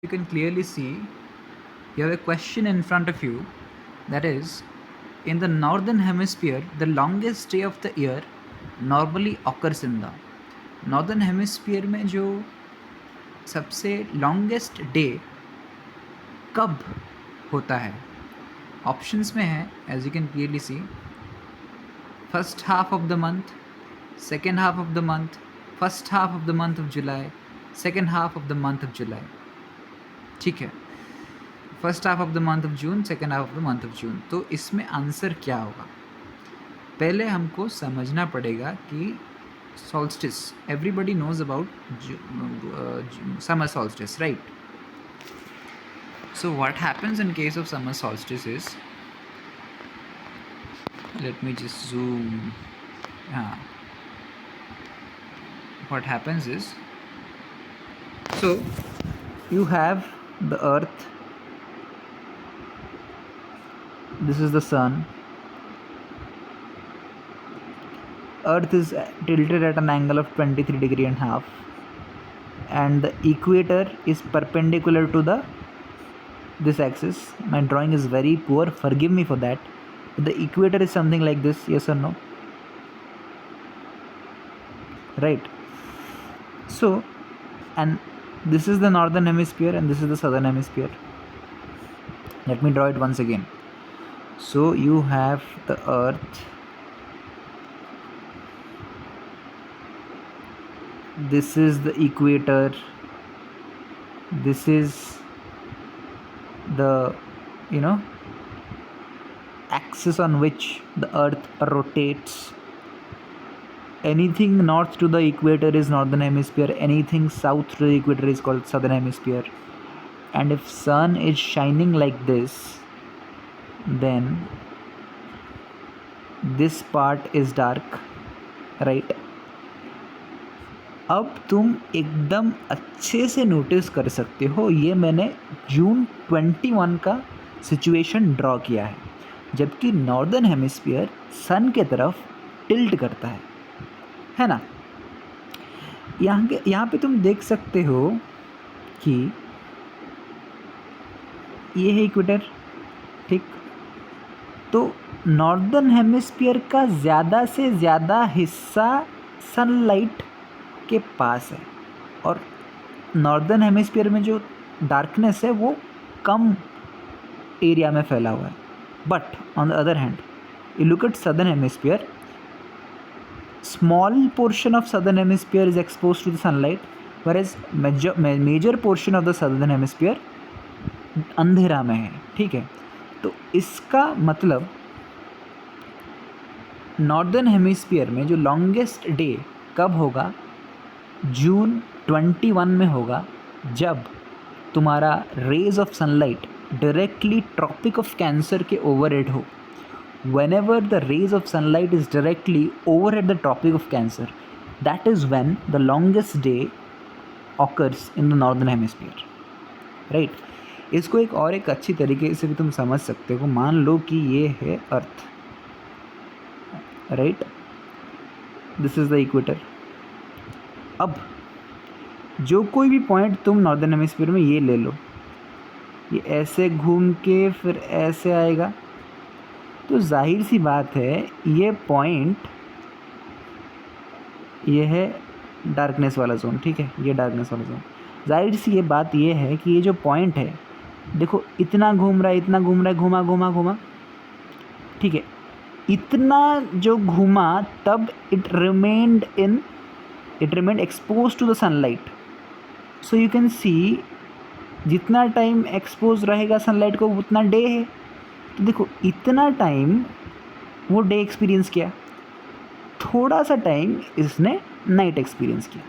You can clearly see you have a question in front of you, that is, in the northern hemisphere the longest day of the year normally occurs in the northern hemisphere में जो सबसे longest day कब होता है? Options में है, as you can clearly see, first half of the month, second half of the month, first half of the month of July, second half of the month of July. ठीक है, first half of the month of June, second half of the month of June. तो इसमें answer क्या होगा? पहले हमको समझना पड़ेगा कि solstice, everybody knows about summer solstice, right? So what happens in case of summer solstice is, let me just zoom. हाँ, what happens is, so you have the earth, this is the sun, earth is tilted at an angle of 23 degree and half, and the equator is perpendicular to the this axis. My drawing is very poor, forgive me for that. The equator is something like this, yes or no? Right. So, and this is the northern hemisphere and this is the southern hemisphere. Let me draw it once again. So you have the earth, this is the equator, this is the axis on which the earth rotates. Anything north to the equator is northern hemisphere, anything south to the equator is called southern hemisphere. And if sun is shining like this, then this part is dark, right? अब तुम एकदम अच्छे से notice कर सकते हो, ये मैंने जून 21 का सिचुएशन ड्रॉ किया है, जबकि नॉर्दर्न हेमिस्फीयर सन के तरफ टिल्ट करता है ना? यहाँ पे तुम देख सकते हो कि ये है इक्वेटर, ठीक? तो नॉर्दर्न हेमिस्फीयर का ज़्यादा से ज़्यादा हिस्सा सनलाइट के पास है और नॉर्दर्न हेमिस्फीयर में जो डार्कनेस है वो कम एरिया में फैला हुआ है. But on the other hand, you look at southern hemisphere, small portion of southern hemisphere is expose to the sunlight, whereas major portion of the southern hemisphere अंधेरा में है, ठीक है? तो इसका मतलब नॉर्दर्न हेमिस्फीयर में जो लॉन्गेस्ट डे कब होगा? जून 21 में होगा, जब तुम्हारा rays of sunlight directly tropic of cancer के ओवरहेड हो. whenever the rays of sunlight is directly overhead the tropic of cancer, that is when the longest day occurs in the northern hemisphere, right? इसको एक अच्छी तरीके से भी तुम समझ सकते हो. मान लो कि ये है earth, right? This is the equator. अब जो कोई भी पॉइंट तुम नॉर्दर्न हेमिस्फीयर में ये ले लो, ये ऐसे घूम के फिर ऐसे आएगा, तो जाहिर सी बात है ये पॉइंट, ये है डार्कनेस वाला जोन, ठीक है? ये डार्कनेस वाला जोन. जाहिर सी ये बात ये है कि ये जो पॉइंट है, देखो इतना घूम रहा है, इतना घूम रहा है, घुमा घुमा घुमा, ठीक है? इतना जो घूमा, तब it remained expose to the sunlight. So you can see, जितना टाइम एक्सपोज रहेगा सनलाइट को उतना डे है. तो देखो इतना टाइम वो डे एक्सपीरियंस किया, थोड़ा सा टाइम इसने नाइट एक्सपीरियंस किया,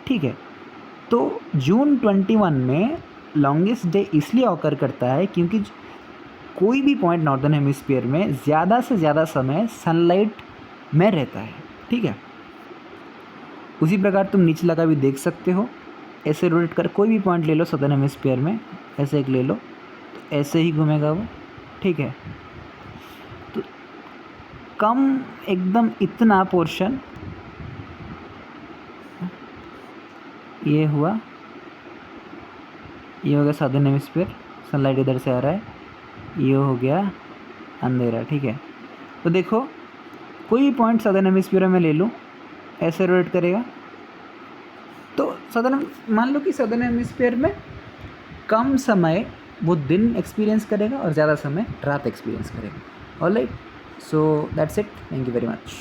ठीक है? तो जून 21 में लॉन्गेस्ट डे इसलिए ऑकर करता है क्योंकि कोई भी पॉइंट नॉर्दर्न हेमिस्फीयर में ज़्यादा से ज़्यादा समय सनलाइट में रहता है, ठीक है? उसी प्रकार तुम नीचे लगा भी देख सकते हो, ऐसे रोटेट कर कोई भी पॉइंट ले लो सदर्न हेमिस्फीयर में, ऐसे एक ले लो, तो ऐसे ही घूमेगा वो, ठीक है? तो कम एकदम इतना पोर्शन ये हुआ, ये हो गया साउदर्न हेमिस्फीयर, सनलाइट इधर से आ रहा है, ये हो गया अंधेरा, ठीक है। तो देखो कोई पॉइंट सदर्न हेमिस्फीयर में ले लूँ, ऐसे रोटेट करेगा, तो सदर्न, मान लो कि सदर्न हेमिस्फीयर में कम समय वो दिन एक्सपीरियंस करेगा और ज़्यादा समय रात एक्सपीरियंस करेगा। Alright, so that's it, thank you very much.